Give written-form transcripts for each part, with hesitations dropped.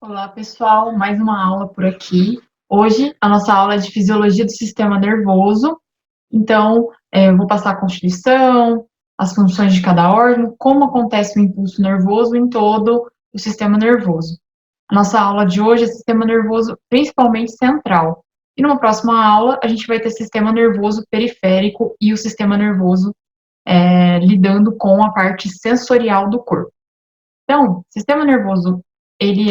Olá, pessoal, mais uma aula por aqui. Hoje, a nossa aula é de fisiologia do sistema nervoso. Então, eu vou passar a constituição, as funções de cada órgão, como acontece o impulso nervoso em todo o sistema nervoso. A nossa aula de hoje é sistema nervoso principalmente central. E numa próxima aula, a gente vai ter sistema nervoso periférico e o sistema nervoso lidando com a parte sensorial do corpo. Então, sistema nervoso, ele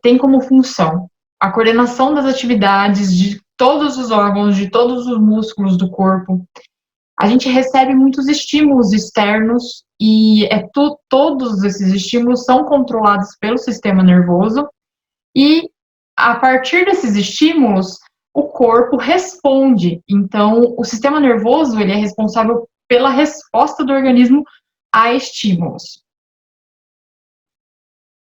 tem como função a coordenação das atividades de todos os órgãos, de todos os músculos do corpo. A gente recebe muitos estímulos externos e todos esses estímulos são controlados pelo sistema nervoso e a partir desses estímulos o corpo responde. Então, o sistema nervoso ele é responsável pela resposta do organismo a estímulos.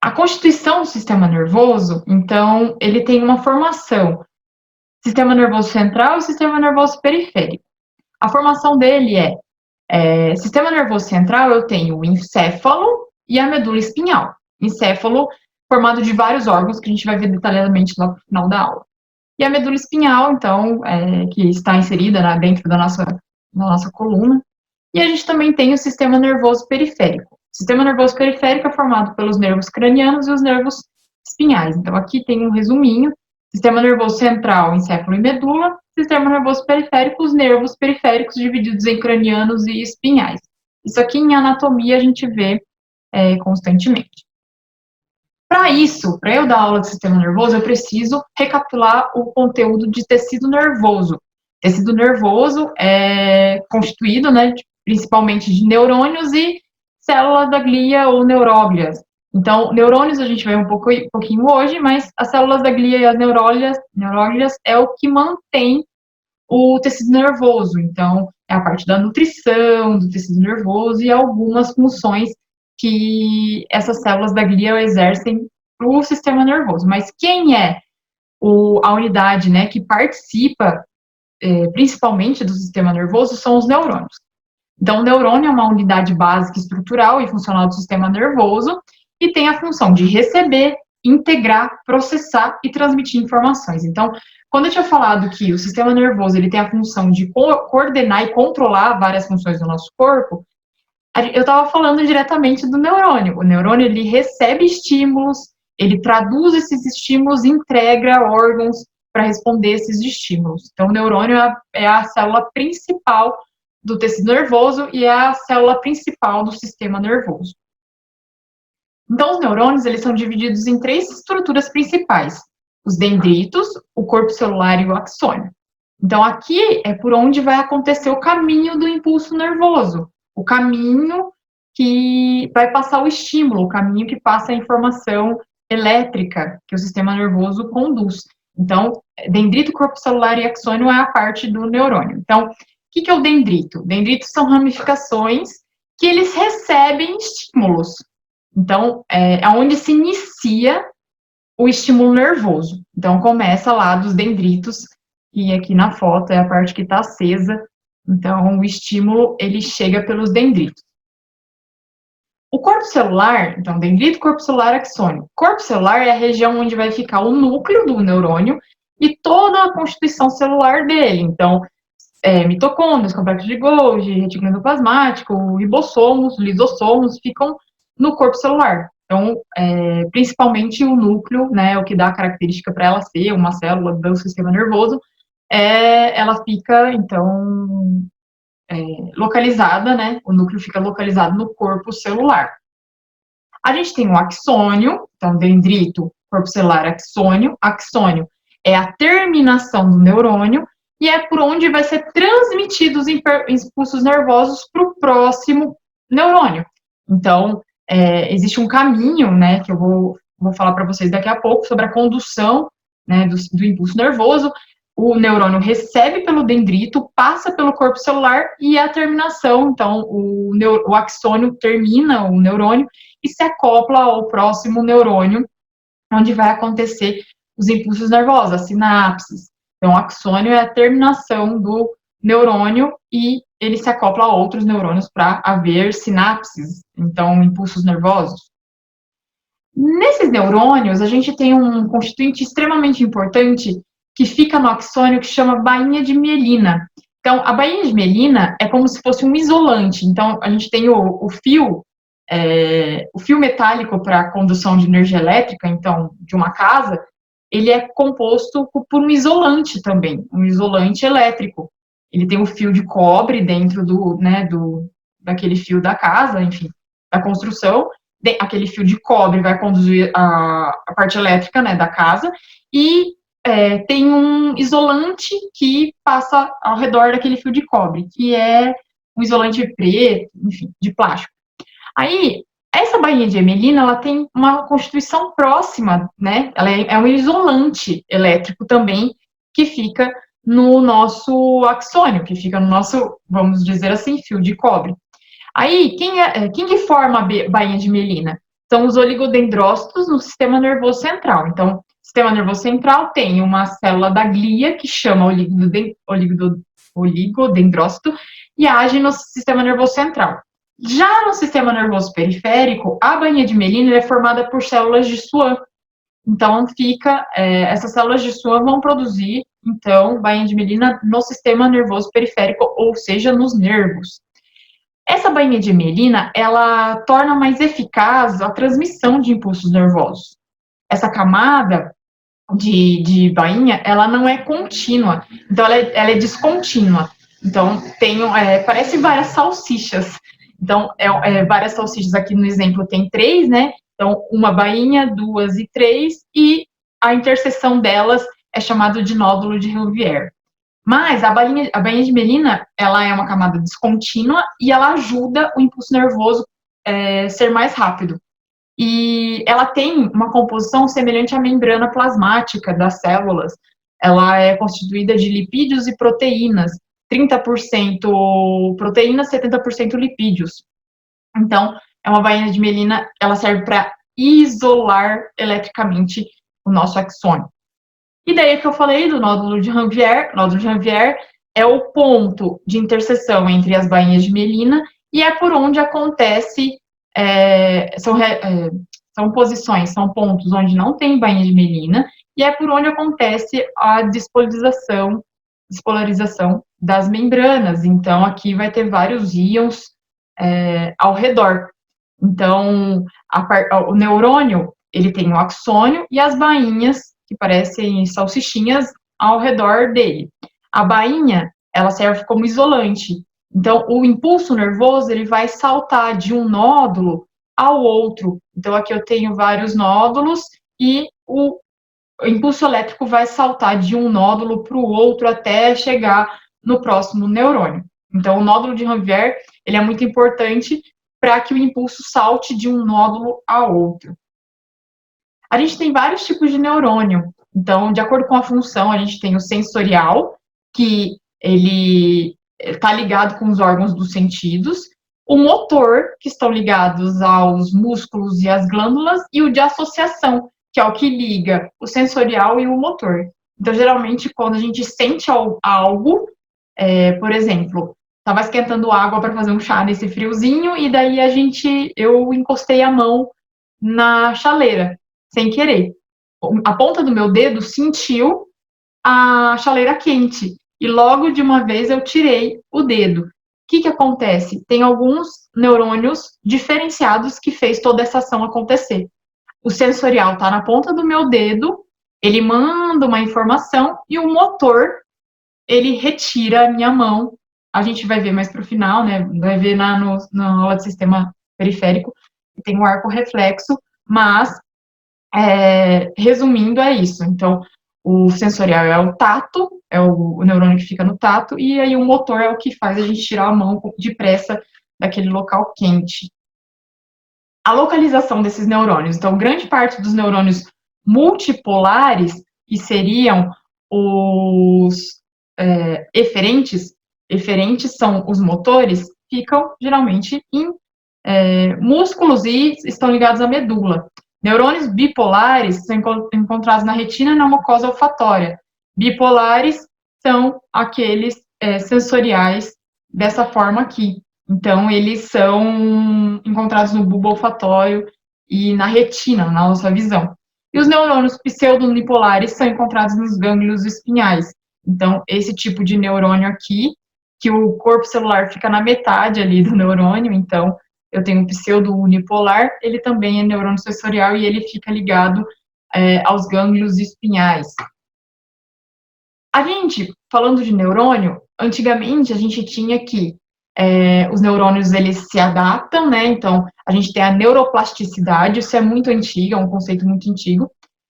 A constituição do sistema nervoso, então, ele tem uma formação: sistema nervoso central e sistema nervoso periférico. A formação dele sistema nervoso central, eu tenho o encéfalo e a medula espinhal. Encéfalo formado de vários órgãos, que a gente vai ver detalhadamente lá no final da aula. E a medula espinhal, então, que está inserida dentro da nossa coluna. E a gente também tem o sistema nervoso periférico. O sistema nervoso periférico é formado pelos nervos cranianos e os nervos espinhais. Então, aqui tem um resuminho: sistema nervoso central, encéfalo e medula; sistema nervoso periférico, os nervos periféricos divididos em cranianos e espinhais. Isso aqui em anatomia a gente vê constantemente. Para isso, para eu dar aula de sistema nervoso, eu preciso recapitular o conteúdo de tecido nervoso. Tecido nervoso é constituído, principalmente de neurônios e células da glia ou neuróglias. Então, neurônios a gente vai um pouquinho hoje, mas as células da glia e as neuróglias é o que mantém o tecido nervoso. Então, é a parte da nutrição do tecido nervoso e algumas funções que essas células da glia exercem para o sistema nervoso. Mas quem é a unidade, que participa principalmente do sistema nervoso são os neurônios. Então, o neurônio é uma unidade básica estrutural e funcional do sistema nervoso e tem a função de receber, integrar, processar e transmitir informações. Então, quando eu tinha falado que o sistema nervoso ele tem a função de coordenar e controlar várias funções do nosso corpo, eu estava falando diretamente do neurônio. O neurônio ele recebe estímulos, ele traduz esses estímulos e entrega órgãos para responder esses estímulos. Então, o neurônio é a célula principal do tecido nervoso e é a célula principal do sistema nervoso. Então, os neurônios eles são divididos em três estruturas principais: os dendritos, o corpo celular e o axônio. Então, aqui é por onde vai acontecer o caminho do impulso nervoso, o caminho que vai passar o estímulo, o caminho que passa a informação elétrica que o sistema nervoso conduz. Então, dendrito, corpo celular e axônio é a parte do neurônio. Então, o que é o dendrito? Dendritos são ramificações que eles recebem estímulos. Então, é onde se inicia o estímulo nervoso. Então, começa lá dos dendritos, e aqui na foto é a parte que está acesa. Então, o estímulo, ele chega pelos dendritos. O corpo celular, então, dendrito, corpo celular, axônio. Corpo celular é a região onde vai ficar o núcleo do neurônio e toda a constituição celular dele. Então, mitocôndrias, complexo de Golgi, retículo endoplasmático, ribossomos, lisossomos ficam no corpo celular. Então, principalmente o núcleo, o que dá a característica para ela ser uma célula do sistema nervoso, ela fica, então, localizada, o núcleo fica localizado no corpo celular. A gente tem o axônio, então, dendrito, corpo celular, axônio. Axônio é a terminação do neurônio e é por onde vai ser transmitidos os impulsos nervosos para o próximo neurônio. Então, existe um caminho, que eu vou falar para vocês daqui a pouco sobre a condução, do impulso nervoso. O neurônio recebe pelo dendrito, passa pelo corpo celular e a terminação, então, o axônio termina o neurônio e se acopla ao próximo neurônio, onde vai acontecer os impulsos nervosos, as sinapses. Então, o axônio é a terminação do neurônio e ele se acopla a outros neurônios para haver sinapses, então, impulsos nervosos. Nesses neurônios, a gente tem um constituinte extremamente importante que fica no axônio que chama bainha de mielina. Então, a bainha de mielina é como se fosse um isolante. Então, a gente tem o fio metálico para a condução de energia elétrica, então, de uma casa, ele é composto por um isolante também, um isolante elétrico. Ele tem um fio de cobre dentro daquele fio da casa, enfim, da construção. Aquele fio de cobre vai conduzir a parte elétrica, né, da casa, e tem um isolante que passa ao redor daquele fio de cobre, que é um isolante preto, enfim, de plástico. Aí, essa bainha de emelina, ela tem uma constituição próxima, né? Ela é um isolante elétrico também, que fica no nosso axônio, que fica no nosso, vamos dizer assim, fio de cobre. Aí, quem que forma a bainha de mielina? São os oligodendrócitos no sistema nervoso central. Então, o sistema nervoso central tem uma célula da glia que chama oligodendrócito e age no sistema nervoso central. Já no sistema nervoso periférico, a bainha de mielina é formada por células de Schwann. Então, essas células de Schwann vão produzir, então, bainha de mielina no sistema nervoso periférico, ou seja, nos nervos. Essa bainha de mielina, ela torna mais eficaz a transmissão de impulsos nervosos. Essa camada de bainha, ela não é contínua, então ela é descontínua. Então, parece várias salsichas. Então, várias salsichas aqui no exemplo tem 3, né? Então, uma bainha, 2 e 3, e a interseção delas é chamado de nódulo de Ranvier. Mas a bainha de mielina, ela é uma camada descontínua e ela ajuda o impulso nervoso ser mais rápido. E ela tem uma composição semelhante à membrana plasmática das células. Ela é constituída de lipídios e proteínas, 30% proteínas, 70% lipídios. Então, é uma bainha de mielina, ela serve para isolar eletricamente o nosso axônio. E daí que eu falei do nódulo de Ranvier. O nódulo de Ranvier é o ponto de interseção entre as bainhas de mielina e é por onde acontece, são posições, são pontos onde não tem bainha de mielina e é por onde acontece a despolarização das membranas. Então, aqui vai ter vários íons ao redor. Então, o neurônio, ele tem o axônio e as bainhas que parecem salsichinhas ao redor dele. A bainha, ela serve como isolante. Então, o impulso nervoso, ele vai saltar de um nódulo ao outro. Então, aqui eu tenho vários nódulos e o impulso elétrico vai saltar de um nódulo para o outro até chegar no próximo neurônio. Então, o nódulo de Ranvier, ele é muito importante para que o impulso salte de um nódulo a outro. A gente tem vários tipos de neurônio. Então, de acordo com a função, a gente tem o sensorial, que ele está ligado com os órgãos dos sentidos, o motor, que estão ligados aos músculos e às glândulas, e o de associação, que é o que liga o sensorial e o motor. Então, geralmente, quando a gente sente algo, por exemplo, estava esquentando água para fazer um chá nesse friozinho, e daí eu encostei a mão na chaleira, sem querer. A ponta do meu dedo sentiu a chaleira quente, e logo de uma vez eu tirei o dedo. O que acontece? Tem alguns neurônios diferenciados que fez toda essa ação acontecer. O sensorial está na ponta do meu dedo, ele manda uma informação, e o motor, ele retira a minha mão. A gente vai ver mais para o final, né? Vai ver na aula de sistema periférico, tem um arco reflexo, mas, resumindo, é isso. Então, o sensorial é o tato, é o neurônio que fica no tato, e aí o motor é o que faz a gente tirar a mão depressa daquele local quente. A localização desses neurônios. Então, grande parte dos neurônios multipolares, que seriam os eferentes são os motores, ficam geralmente em músculos e estão ligados à medula. Neurônios bipolares são encontrados na retina e na mucosa olfatória. Bipolares são aqueles sensoriais dessa forma aqui. Então, eles são encontrados no bulbo olfatório e na retina, na nossa visão. E os neurônios pseudonipolares são encontrados nos gânglios espinhais. Então, esse tipo de neurônio aqui, que o corpo celular fica na metade ali do neurônio, então eu tenho um pseudo-unipolar, ele também é neurônio sensorial e ele fica ligado aos gânglios espinhais. A gente, falando de neurônio, antigamente a gente tinha que os neurônios eles se adaptam, né? Então a gente tem a neuroplasticidade, isso é muito antigo, é um conceito muito antigo.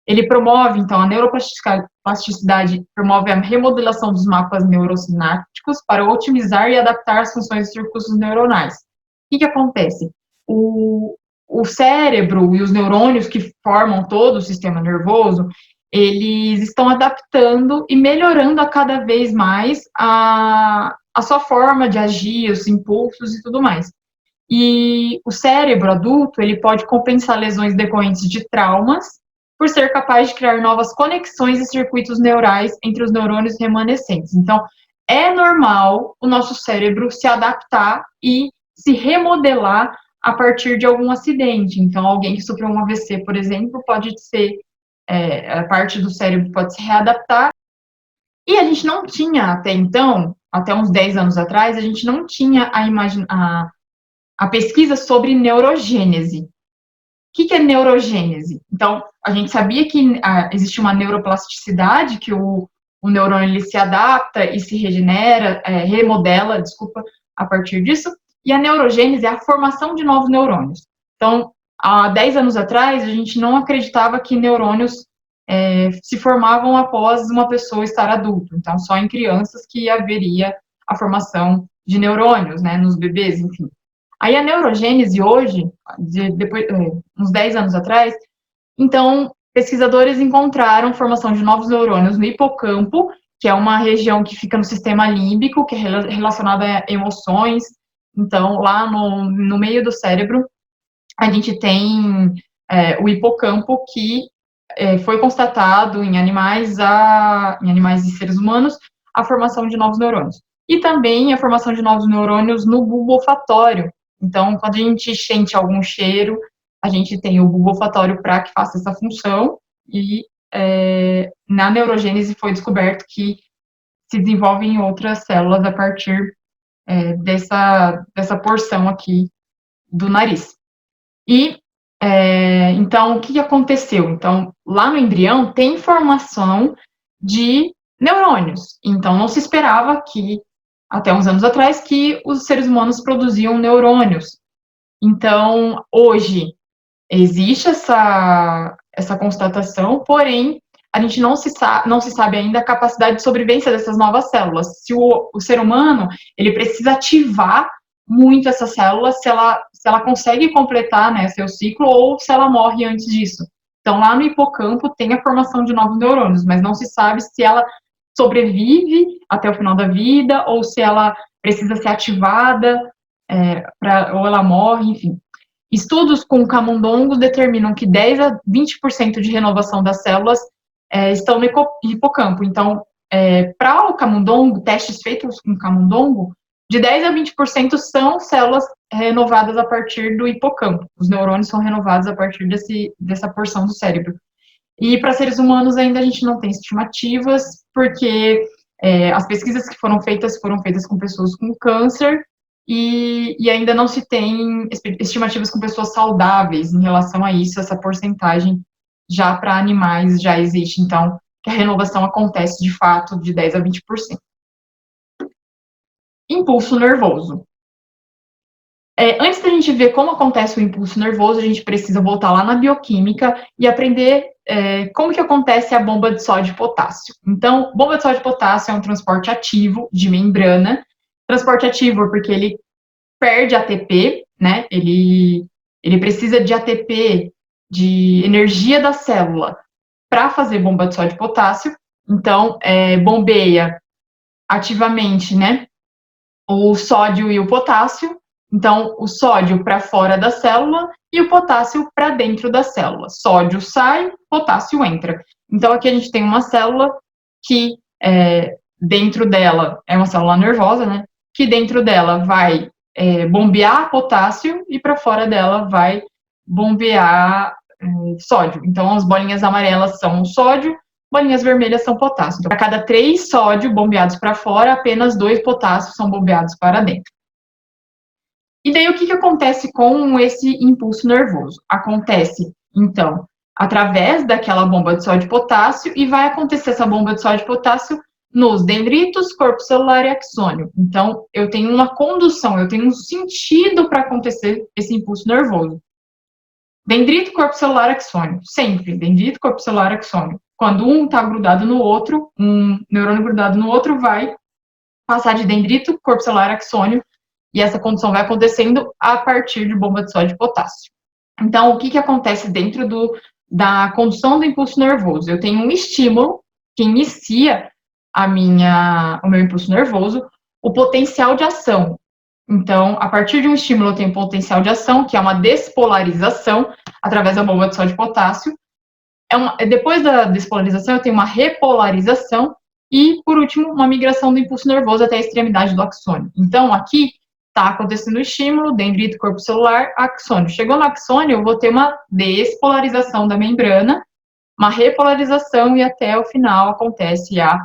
Ele promove, então, a neuroplasticidade promove a remodelação dos mapas neurosinápticos para otimizar e adaptar as funções dos circuitos neuronais. O que acontece? O cérebro e os neurônios que formam todo o sistema nervoso, eles estão adaptando e melhorando a cada vez mais a sua forma de agir, os impulsos e tudo mais. E o cérebro adulto, ele pode compensar lesões decorrentes de traumas por ser capaz de criar novas conexões e circuitos neurais entre os neurônios remanescentes. Então, é normal o nosso cérebro se adaptar e se remodelar a partir de algum acidente. Então, alguém que sofreu um AVC, por exemplo, pode ser, a parte do cérebro pode se readaptar. E a gente não tinha até então, até uns 10 anos atrás, a gente não tinha a pesquisa sobre neurogênese. O que é neurogênese? Então, a gente sabia que existe uma neuroplasticidade, que o neurônio ele se adapta e se regenera, remodela, a partir disso, e a neurogênese é a formação de novos neurônios. Então, há 10 anos atrás, a gente não acreditava que neurônios se formavam após uma pessoa estar adulto, então só em crianças que haveria a formação de neurônios, né, nos bebês, enfim. Aí a neurogênese hoje, depois, uns 10 anos atrás, então, pesquisadores encontraram formação de novos neurônios no hipocampo, que é uma região que fica no sistema límbico, que é relacionada a emoções. Então, lá no meio do cérebro, a gente tem o hipocampo, que foi constatado em animais e seres humanos, a formação de novos neurônios. E também a formação de novos neurônios no bulbo olfatório. Então, quando a gente sente algum cheiro, a gente tem o bulbo olfatório para que faça essa função, e na neurogênese foi descoberto que se desenvolvem outras células a partir dessa porção aqui do nariz. E, então, o que aconteceu? Então, lá no embrião tem formação de neurônios, então não se esperava que, até uns anos atrás, que os seres humanos produziam neurônios. Então, hoje, existe essa constatação, porém, a gente não se sabe ainda a capacidade de sobrevivência dessas novas células. Se o ser humano, ele precisa ativar muito essa célula, se ela consegue completar, né, seu ciclo, ou se ela morre antes disso. Então, lá no hipocampo tem a formação de novos neurônios, mas não se sabe se ela sobrevive até o final da vida, ou se ela precisa ser ativada, ou ela morre, enfim. Estudos com camundongos determinam que 10 a 20% de renovação das células estão no hipocampo. Então, para o camundongo, testes feitos com camundongo, de 10 a 20% são células renovadas a partir do hipocampo. Os neurônios são renovados a partir dessa porção do cérebro. E para seres humanos ainda a gente não tem estimativas, porque as pesquisas que foram feitas com pessoas com câncer, e ainda não se tem estimativas com pessoas saudáveis em relação a isso, essa porcentagem já para animais já existe, então, que a renovação acontece de fato de 10 a 20%. Impulso nervoso. Antes da gente ver como acontece o impulso nervoso, a gente precisa voltar lá na bioquímica e aprender como que acontece a bomba de sódio e potássio. Então, bomba de sódio e potássio é um transporte ativo de membrana. Transporte ativo porque ele perde ATP, né? Ele precisa de ATP, de energia da célula, para fazer bomba de sódio e potássio. Então, bombeia ativamente, né, o sódio e o potássio. Então, o sódio para fora da célula e o potássio para dentro da célula. Sódio sai, potássio entra. Então, aqui a gente tem uma célula que dentro dela é uma célula nervosa, né? Que dentro dela vai bombear potássio e para fora dela vai bombear sódio. Então, as bolinhas amarelas são sódio, bolinhas vermelhas são potássio. Então, a cada 3 sódio bombeados para fora, apenas 2 potássios são bombeados para dentro. E daí, o que acontece com esse impulso nervoso? Acontece, então, através daquela bomba de sódio e potássio, e vai acontecer essa bomba de sódio e potássio nos dendritos, corpo celular e axônio. Então, eu tenho uma condução, eu tenho um sentido para acontecer esse impulso nervoso. Dendrito, corpo celular, axônio. Sempre, dendrito, corpo celular, axônio. Quando um está grudado no outro, um neurônio grudado no outro vai passar de dendrito, corpo celular, axônio, e essa condução vai acontecendo a partir de bomba de sódio e potássio. Então, o que acontece dentro da condução do impulso nervoso? Eu tenho um estímulo que inicia o meu impulso nervoso, o potencial de ação. Então, a partir de um estímulo, eu tenho potencial de ação, que é uma despolarização através da bomba de sódio e potássio. Depois da despolarização, eu tenho uma repolarização e, por último, uma migração do impulso nervoso até a extremidade do axônio. Então, aqui está acontecendo o estímulo, dendrito, corpo celular, axônio. Chegou no axônio, eu vou ter uma despolarização da membrana, uma repolarização e até o final acontece a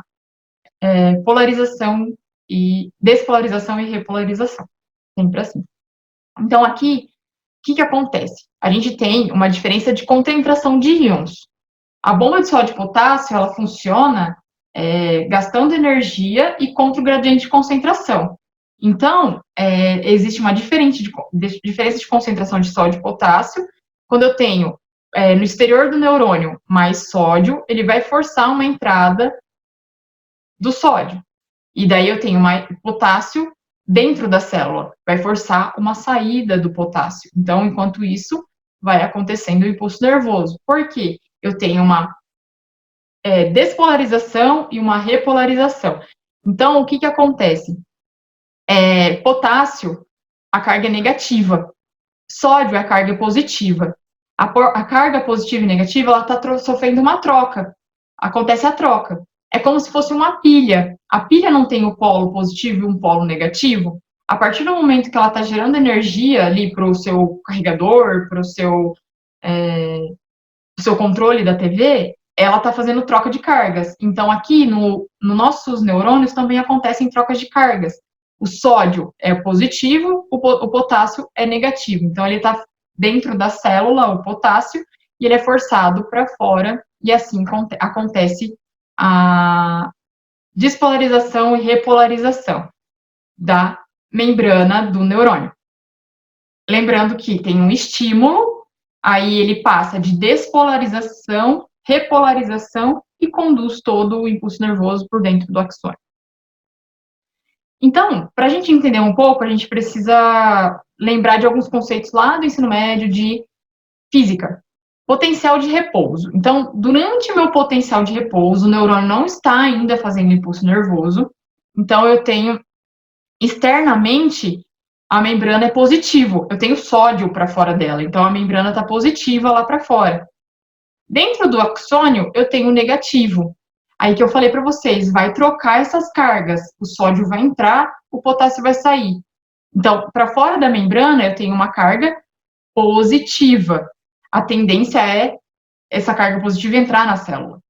polarização e despolarização e repolarização. Sempre assim. Então, aqui, o que acontece? A gente tem uma diferença de concentração de íons. A bomba de sódio e potássio, ela funciona gastando energia e contra o gradiente de concentração. Então, existe uma diferença de concentração de sódio e potássio. Quando eu tenho no exterior do neurônio mais sódio, ele vai forçar uma entrada do sódio. E daí eu tenho mais potássio dentro da célula, vai forçar uma saída do potássio. Então, enquanto isso, vai acontecendo o impulso nervoso. Por quê? Eu tenho uma despolarização e uma repolarização. Então, o que acontece? Potássio, a carga é negativa. Sódio, a carga é positiva. A carga positiva e negativa, ela está sofrendo uma troca. Acontece a troca. É como se fosse uma pilha. A pilha não tem o polo positivo e um polo negativo. A partir do momento que ela está gerando energia ali para o seu carregador, para o seu controle da TV, ela está fazendo troca de cargas. Então, aqui no nossos neurônios também acontecem trocas de cargas. O sódio é positivo, o potássio é negativo. Então, ele está dentro da célula, o potássio, e ele é forçado para fora, e assim acontece a despolarização e repolarização da membrana do neurônio. Lembrando que tem um estímulo, aí ele passa de despolarização, repolarização e conduz todo o impulso nervoso por dentro do axônio. Então, para a gente entender um pouco, a gente precisa lembrar de alguns conceitos lá do ensino médio de física. Potencial de repouso. Então, durante o meu potencial de repouso, o neurônio não está ainda fazendo impulso nervoso. Então, eu tenho externamente a membrana é positivo. Eu tenho sódio para fora dela. Então, a membrana está positiva lá para fora. Dentro do axônio, eu tenho negativo. Aí que eu falei para vocês, vai trocar essas cargas. O sódio vai entrar, o potássio vai sair. Então, para fora da membrana, eu tenho uma carga positiva. A tendência é essa carga positiva entrar na célula.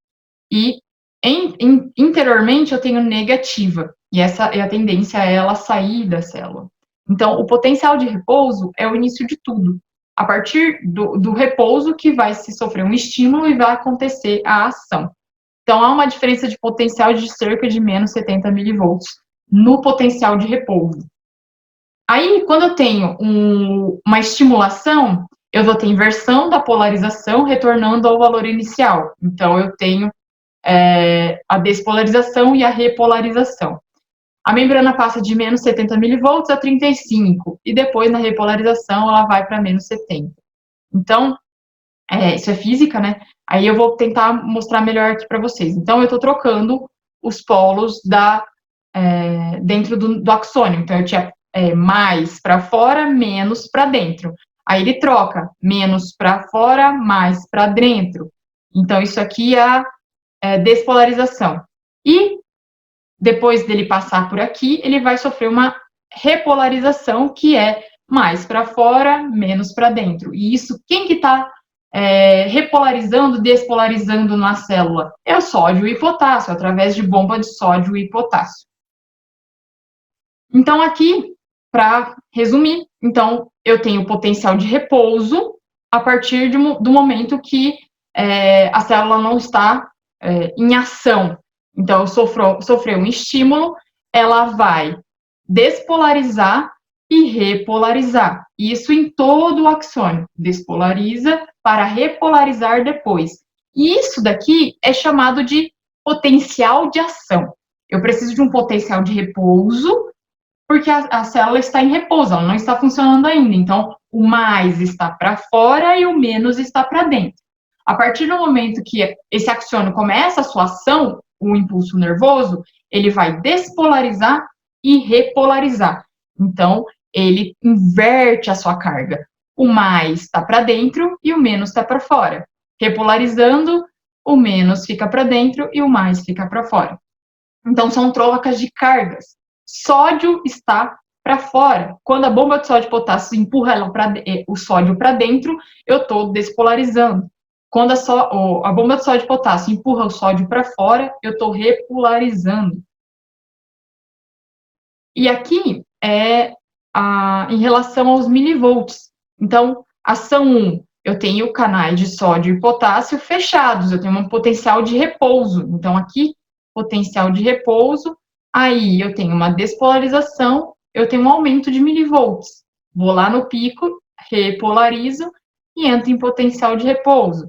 E interiormente eu tenho negativa. E a tendência é ela sair da célula. Então, o potencial de repouso é o início de tudo. A partir do repouso que vai se sofrer um estímulo e vai acontecer a ação. Então, há uma diferença de potencial de cerca de menos 70 milivolts no potencial de repouso. Aí, quando eu tenho uma estimulação, eu vou ter inversão da polarização retornando ao valor inicial. Então, eu tenho a despolarização e a repolarização. A membrana passa de menos 70 milivolts a 35, e depois, na repolarização, ela vai para menos 70. Então, isso é física, né? Aí eu vou tentar mostrar melhor aqui para vocês. Então, eu estou trocando os polos dentro do axônio. Então, eu tinha mais para fora, menos para dentro. Aí ele troca menos para fora, mais para dentro. Então, isso aqui é a despolarização. E depois dele passar por aqui, ele vai sofrer uma repolarização, que é mais para fora, menos para dentro. E isso, quem que está repolarizando, despolarizando na célula? É o sódio e potássio, através de bomba de sódio e potássio. Então, aqui, para resumir, então, eu tenho potencial de repouso a partir do momento que a célula não está em ação. Então, sofreu um estímulo, ela vai despolarizar e repolarizar. Isso em todo o axônio. Despolariza para repolarizar depois. E isso daqui é chamado de potencial de ação. Eu preciso de um potencial de repouso, porque a célula está em repouso, ela não está funcionando ainda. Então, o mais está para fora e o menos está para dentro. A partir do momento que esse axônio começa a sua ação, o impulso nervoso, ele vai despolarizar e repolarizar. Então, ele inverte a sua carga. O mais está para dentro e o menos está para fora. Repolarizando, o menos fica para dentro e o mais fica para fora. Então, são trocas de cargas. Sódio está para fora. Quando a bomba de sódio e potássio empurra o sódio para dentro, eu estou despolarizando. Quando a bomba de sódio e potássio empurra o sódio para fora, eu estou repolarizando. E aqui é em relação aos milivolts. Então, ação 1, eu tenho canais de sódio e potássio fechados, eu tenho um potencial de repouso. Então, aqui, potencial de repouso, aí eu tenho uma despolarização, eu tenho um aumento de milivolts. Vou lá no pico, repolarizo e entro em potencial de repouso.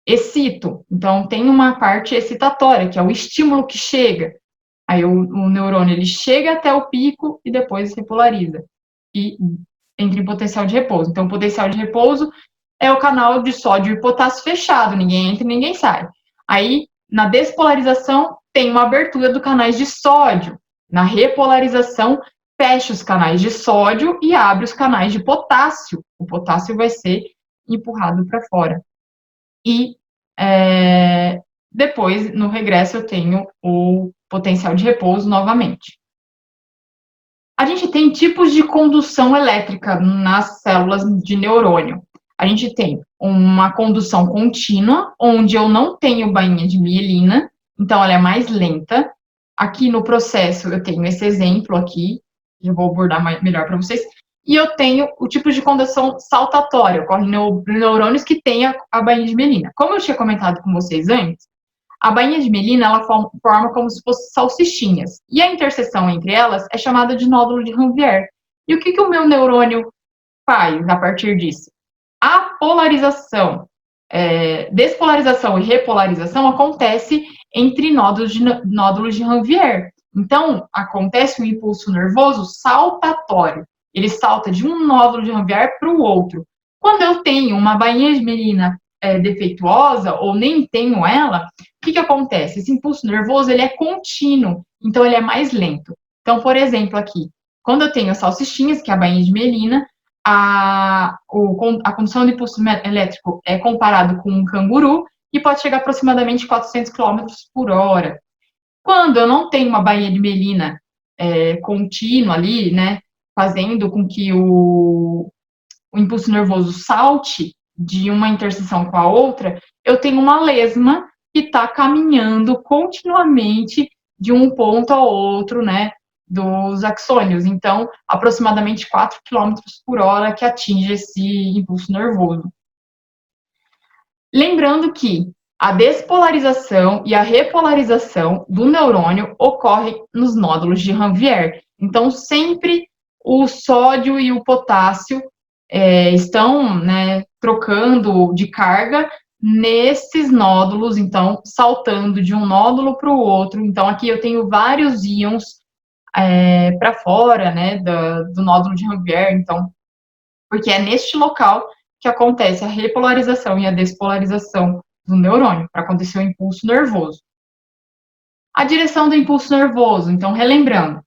Excito, então tem uma parte excitatória, que é o estímulo que chega. Aí o neurônio ele chega até o pico e depois repolariza. E entra em potencial de repouso. Então, o potencial de repouso é o canal de sódio e potássio fechado, ninguém entra e ninguém sai. Aí, na despolarização, tem uma abertura dos canais de sódio. Na repolarização, fecha os canais de sódio e abre os canais de potássio. O potássio vai ser empurrado para fora. E depois, no regresso, eu tenho o potencial de repouso novamente. A gente tem tipos de condução elétrica nas células de neurônio. A gente tem uma condução contínua, onde eu não tenho bainha de mielina, então ela é mais lenta. Aqui no processo eu tenho esse exemplo aqui, eu vou abordar melhor para vocês. E eu tenho o tipo de condução saltatória, ocorre em neurônios que têm a bainha de mielina. Como eu tinha comentado com vocês antes, a bainha de mielina, ela forma como se fossem salsichinhas. E a interseção entre elas é chamada de nódulo de Ranvier. E o que o meu neurônio faz a partir disso? A polarização, despolarização e repolarização acontece entre nódulos de Ranvier. Então, acontece um impulso nervoso saltatório. Ele salta de um nódulo de Ranvier para o outro. Quando eu tenho uma bainha de mielina defeituosa, ou nem tenho ela, o que acontece? Esse impulso nervoso, ele é contínuo, então ele é mais lento. Então, por exemplo, aqui, quando eu tenho as salsichinhas, que é a bainha de mielina, a condução do impulso elétrico é comparado com um canguru e pode chegar a aproximadamente 400 km por hora. Quando eu não tenho uma bainha de mielina contínua ali, né, fazendo com que o impulso nervoso salte de uma interseção com a outra, eu tenho uma lesma que está caminhando continuamente de um ponto ao outro, né, dos axônios. Então, aproximadamente 4 km por hora que atinge esse impulso nervoso. Lembrando que a despolarização e a repolarização do neurônio ocorre nos nódulos de Ranvier. Então, sempre o sódio e o potássio estão, né, trocando de carga nesses nódulos, então, saltando de um nódulo para o outro. Então, aqui eu tenho vários íons para fora, né, do nódulo de Ranvier, então, porque é neste local que acontece a repolarização e a despolarização do neurônio, para acontecer o impulso nervoso. A direção do impulso nervoso, então, relembrando,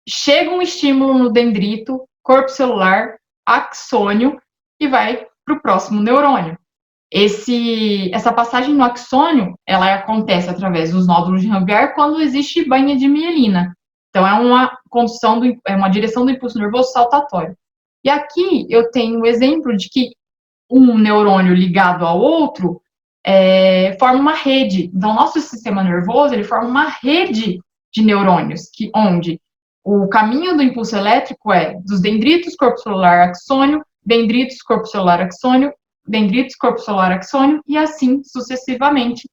chega um estímulo no dendrito, corpo celular, axônio, e vai para o próximo neurônio. Essa passagem no axônio, ela acontece através dos nódulos de Ranvier quando existe bainha de mielina. Então, é uma direção do impulso nervoso saltatório. E aqui eu tenho um exemplo de que um neurônio ligado ao outro forma uma rede. Então, nosso sistema nervoso, ele forma uma rede de neurônios, onde o caminho do impulso elétrico é dos dendritos, corpo celular, axônio, dendritos, corpo celular, axônio, dendritos, corpo celular, axônio, e assim sucessivamente,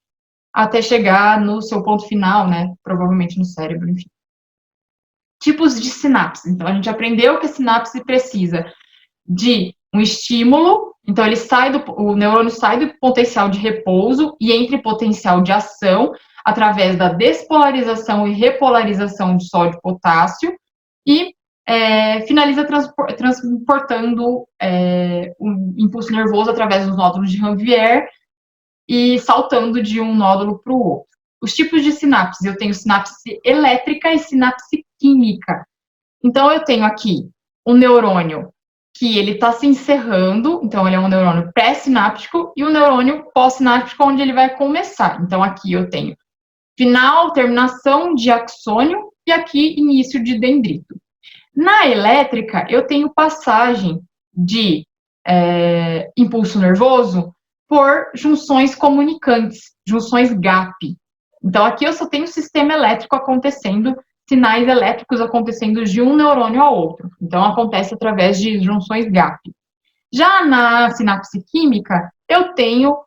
até chegar no seu ponto final, né? Provavelmente no cérebro, enfim. Tipos de sinapse. Então, a gente aprendeu que a sinapse precisa de um estímulo, então o neurônio sai do potencial de repouso e entra em potencial de ação através da despolarização e repolarização de sódio e potássio e finaliza transportando o impulso nervoso através dos nódulos de Ranvier e saltando de um nódulo para o outro. Os tipos de sinapse, eu tenho sinapse elétrica e sinapse química. Então, eu tenho aqui um neurônio que ele está se encerrando, então ele é um neurônio pré-sináptico, e um neurônio pós-sináptico, onde ele vai começar. Então, aqui eu tenho final, terminação de axônio, e aqui início de dendrito. Na elétrica, eu tenho passagem de impulso nervoso por junções comunicantes, junções GAP. Então, aqui eu só tenho sistema elétrico acontecendo, sinais elétricos acontecendo de um neurônio ao outro. Então, acontece através de junções GAP. Já na sinapse química, eu tenho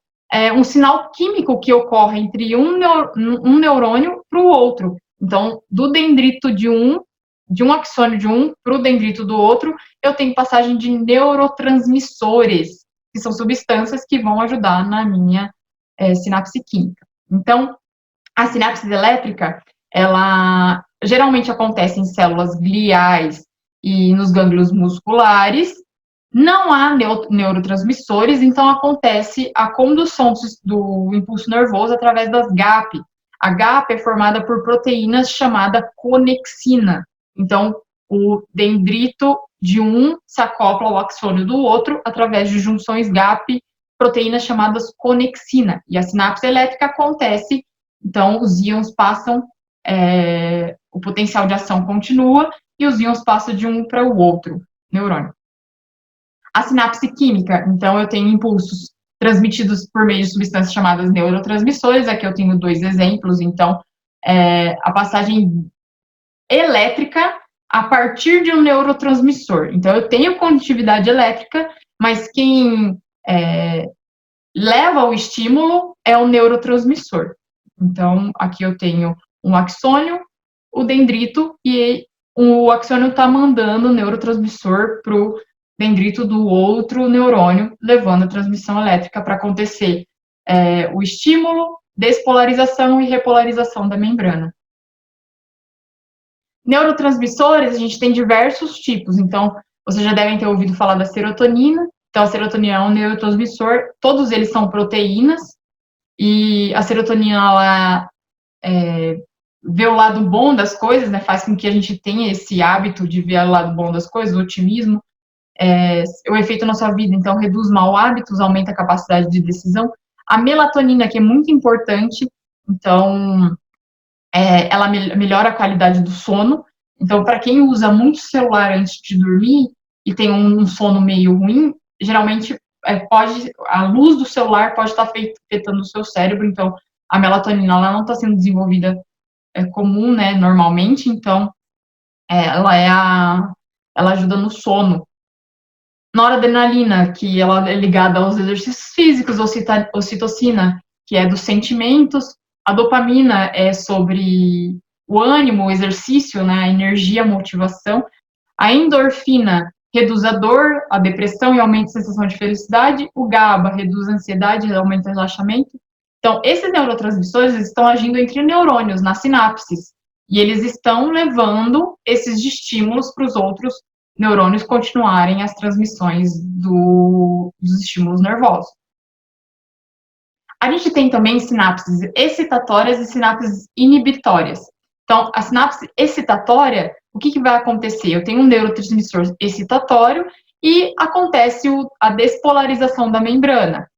um sinal químico que ocorre entre um neurônio para o outro. Então, do dendrito de um axônio de um para o dendrito do outro, eu tenho passagem de neurotransmissores, que são substâncias que vão ajudar na minha sinapse química. Então, a sinapse elétrica, ela geralmente acontece em células gliais e nos gânglios musculares. Não há neurotransmissores, então acontece a condução do impulso nervoso através das GAP. A GAP é formada por proteínas chamada conexina. Então, o dendrito de um se acopla ao axônio do outro através de junções GAP, proteínas chamadas conexina. E a sinapse elétrica acontece, então os íons passam, o potencial de ação continua e os íons passam de um para o outro neurônio. A sinapse química, então eu tenho impulsos transmitidos por meio de substâncias chamadas neurotransmissores. Aqui eu tenho 2 exemplos, então a passagem elétrica a partir de um neurotransmissor. Então, eu tenho condutividade elétrica, mas quem leva o estímulo é o neurotransmissor. Então, aqui eu tenho um axônio, o dendrito, e o axônio está mandando o neurotransmissor para o dendrito do outro neurônio, levando a transmissão elétrica para acontecer o estímulo, despolarização e repolarização da membrana. Neurotransmissores, a gente tem diversos tipos, então, vocês já devem ter ouvido falar da serotonina. Então, a serotonina é um neurotransmissor, todos eles são proteínas, e a serotonina, ela vê o lado bom das coisas, né, faz com que a gente tenha esse hábito de ver o lado bom das coisas, o otimismo, o efeito na sua vida, então, reduz mau hábitos, aumenta a capacidade de decisão. A melatonina, que é muito importante, então, ela melhora a qualidade do sono. Então, para quem usa muito celular antes de dormir e tem um sono meio ruim, geralmente a luz do celular pode estar afetando o seu cérebro. Então, a melatonina ela não está sendo desenvolvida comum, né, normalmente. Então, ela ajuda no sono. Noradrenalina, que ela é ligada aos exercícios físicos, ocitocina, que é dos sentimentos. A dopamina é sobre o ânimo, o exercício, né, a energia, a motivação. A endorfina reduz a dor, a depressão e aumenta a sensação de felicidade. O GABA reduz a ansiedade e aumenta o relaxamento. Então, esses neurotransmissores estão agindo entre neurônios, nas sinapses, e eles estão levando esses estímulos para os outros neurônios continuarem as transmissões dos estímulos nervosos. A gente tem também sinapses excitatórias e sinapses inibitórias. Então, a sinapse excitatória, o que vai acontecer? Eu tenho um neurotransmissor excitatório e acontece a despolarização da membrana.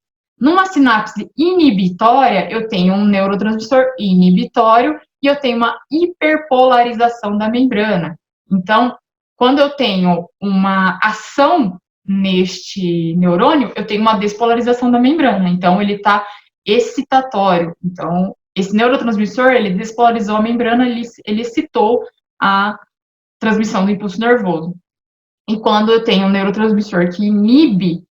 Numa sinapse inibitória, eu tenho um neurotransmissor inibitório e eu tenho uma hiperpolarização da membrana. Então, Quando eu tenho uma ação neste neurônio, eu tenho uma despolarização da membrana, então ele está excitatório. Então, esse neurotransmissor, ele despolarizou a membrana, ele excitou a transmissão do impulso nervoso. E quando eu tenho um neurotransmissor que inibe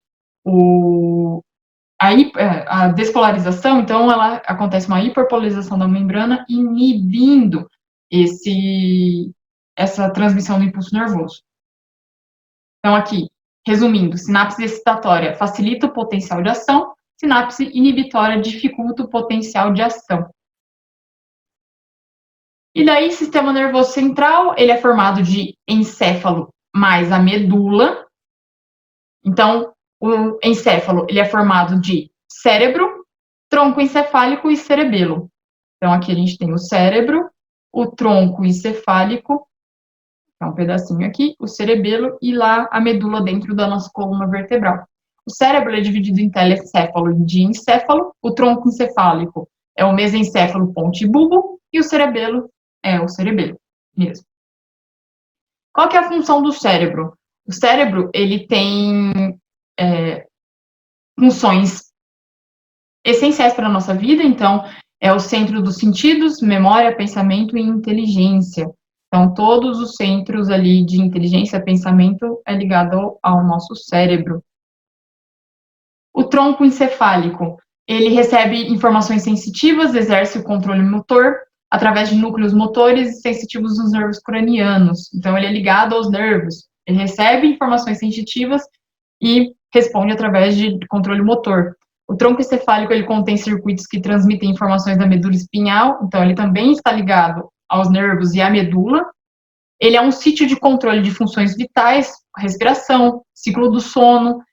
a despolarização, então ela acontece uma hiperpolarização da membrana, inibindo essa transmissão do impulso nervoso. Então, aqui, resumindo, sinapse excitatória facilita o potencial de ação, sinapse inibitória dificulta o potencial de ação. E daí, sistema nervoso central, ele é formado de encéfalo mais a medula. Então, o encéfalo, ele é formado de cérebro, tronco encefálico e cerebelo. Então, aqui a gente tem o cérebro, o tronco encefálico, é um pedacinho aqui, o cerebelo e lá a medula dentro da nossa coluna vertebral. O cérebro é dividido em telecéfalo e diencéfalo, o tronco encefálico é o mesencéfalo, ponte e bulbo, e o cerebelo é o cerebelo mesmo. Qual que é a função do cérebro? O cérebro, ele tem funções essenciais para a nossa vida, então, é o centro dos sentidos, memória, pensamento e inteligência. Então, todos os centros ali de inteligência e pensamento é ligado ao nosso cérebro. O tronco encefálico, ele recebe informações sensitivas, exerce o controle motor através de núcleos motores e sensitivos dos nervos cranianos. Então, ele é ligado aos nervos. Ele recebe informações sensitivas e responde através de controle motor. O tronco encefálico, ele contém circuitos que transmitem informações da medula espinhal, então ele também está ligado aos nervos e à medula. Ele é um sítio de controle de funções vitais, respiração, ciclo do sono,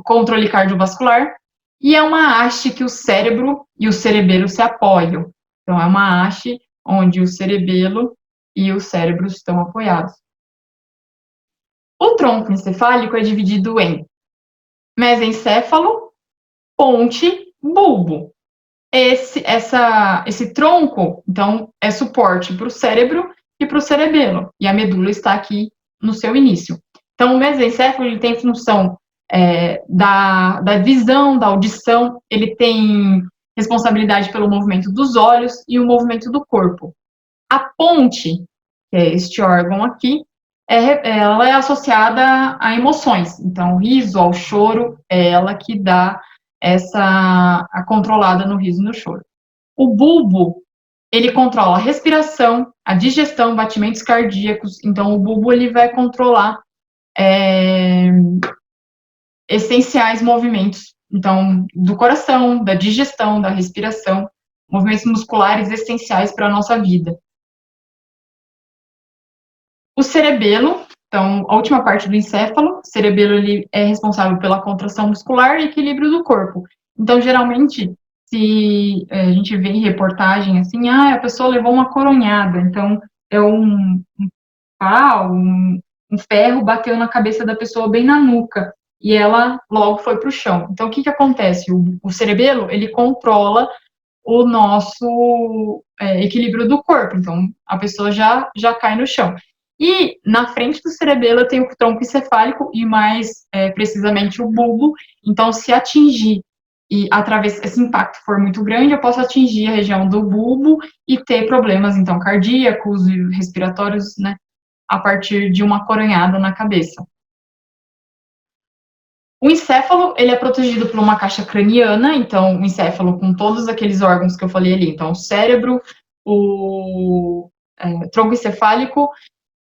controle cardiovascular, e é uma haste que o cérebro e o cerebelo se apoiam. Então, é uma haste onde o cerebelo e o cérebro estão apoiados. O tronco encefálico é dividido em mesencéfalo, ponte, bulbo. Esse tronco, então, é suporte para o cérebro e para o cerebelo, e a medula está aqui no seu início. Então, o mesencéfalo, ele tem função da visão, da audição, ele tem responsabilidade pelo movimento dos olhos e o movimento do corpo. A ponte, que é este órgão aqui, ela é associada a emoções. Então, o riso, ao choro, é ela que dá a controlada no riso e no choro. O bulbo, ele controla a respiração, a digestão, batimentos cardíacos. Então, o bulbo, ele vai controlar essenciais movimentos, então, do coração, da digestão, da respiração, movimentos musculares essenciais para a nossa vida. O cerebelo, então, a última parte do encéfalo, o cerebelo, ele é responsável pela contração muscular e equilíbrio do corpo. Então, geralmente, se a gente vê em reportagem assim, a pessoa levou uma coronhada, então é um pau, um ferro bateu na cabeça da pessoa bem na nuca, e ela logo foi para o chão. Então, o que acontece? O cerebelo, ele controla o nosso equilíbrio do corpo, então a pessoa já cai no chão. E na frente do cerebelo eu tenho o tronco encefálico e mais precisamente o bulbo, então se atingir e através esse impacto for muito grande, eu posso atingir a região do bulbo e ter problemas, então, cardíacos e respiratórios, né, a partir de uma coronhada na cabeça. O encéfalo, ele é protegido por uma caixa craniana, então, o encéfalo com todos aqueles órgãos que eu falei ali, então, o cérebro, o tronco encefálico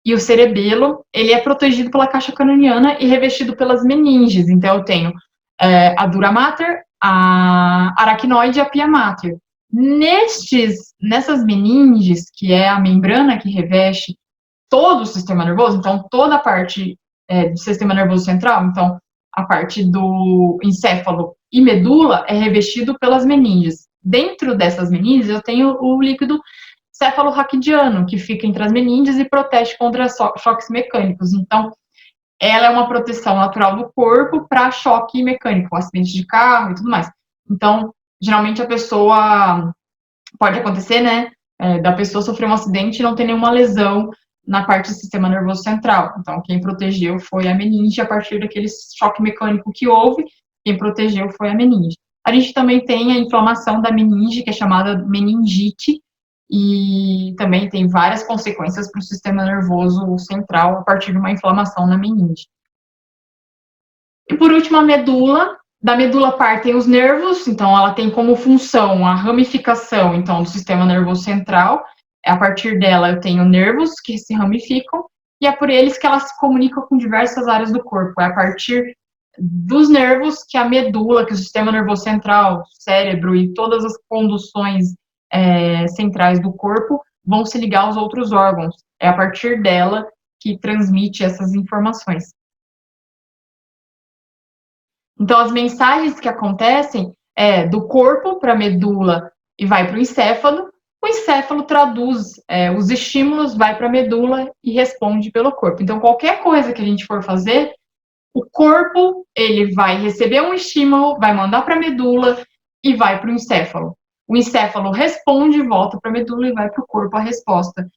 e o cerebelo, ele é protegido pela caixa craniana e revestido pelas meninges, então, eu tenho a dura mater, a aracnoide e a pia mater. Nessas meninges, que é a membrana que reveste todo o sistema nervoso, então, toda a parte do sistema nervoso central, então, a parte do encéfalo e medula é revestido pelas meninges. Dentro dessas meninges, eu tenho o líquido cefalorraquidiano, que fica entre as meninges e protege contra choques mecânicos. Então, ela é uma proteção natural do corpo para choque mecânico, acidente de carro e tudo mais. Então, geralmente a pessoa, pode acontecer, né, da pessoa sofrer um acidente e não ter nenhuma lesão na parte do sistema nervoso central. Então, quem protegeu foi a meninge a partir daquele choque mecânico que houve, quem protegeu foi a meninge. A gente também tem a inflamação da meninge, que é chamada meningite, e também tem várias consequências para o sistema nervoso central a partir de uma inflamação na meninge. E por último, a medula. Da medula partem os nervos, então ela tem como função a ramificação, então, do sistema nervoso central. A partir dela eu tenho nervos que se ramificam, e é por eles que ela se comunica com diversas áreas do corpo. É a partir dos nervos que a medula, que o sistema nervoso central, cérebro e todas as conduções centrais do corpo vão se ligar aos outros órgãos. É a partir dela que transmite essas informações. Então, as mensagens que acontecem é do corpo para a medula e vai para o encéfalo traduz os estímulos, vai para a medula e responde pelo corpo. Então, qualquer coisa que a gente for fazer, o corpo ele vai receber um estímulo, vai mandar para a medula e vai para o encéfalo. O encéfalo responde, volta para a medula e vai para o corpo a resposta.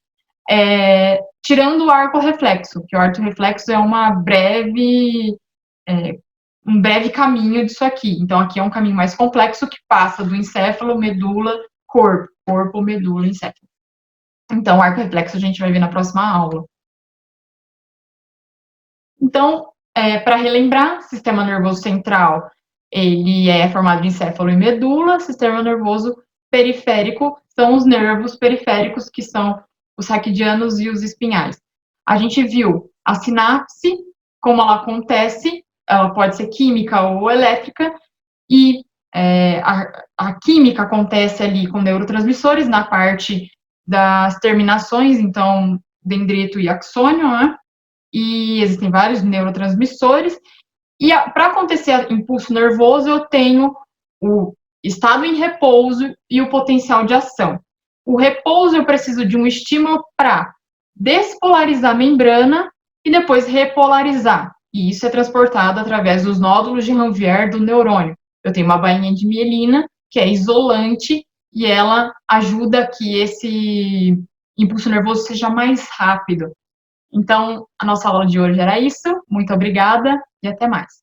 Tirando o arco reflexo, que o arco reflexo é um breve caminho disso aqui. Então, aqui é um caminho mais complexo que passa do encéfalo, medula, corpo, corpo, medula, encéfalo. Então, o arco reflexo a gente vai ver na próxima aula. Então, para relembrar, sistema nervoso central, ele é formado de encéfalo e medula, sistema nervoso periférico são os nervos periféricos, que são os raquidianos e os espinhais. A gente viu a sinapse, como ela acontece, ela pode ser química ou elétrica, e a química acontece ali com neurotransmissores, na parte das terminações, então, dendrito e axônio, né? E existem vários neurotransmissores, e para acontecer impulso nervoso, eu tenho o estado em repouso e o potencial de ação. O repouso, eu preciso de um estímulo para despolarizar a membrana e depois repolarizar. E isso é transportado através dos nódulos de Ranvier do neurônio. Eu tenho uma bainha de mielina, que é isolante, e ela ajuda que esse impulso nervoso seja mais rápido. Então, a nossa aula de hoje era isso. Muito obrigada e até mais.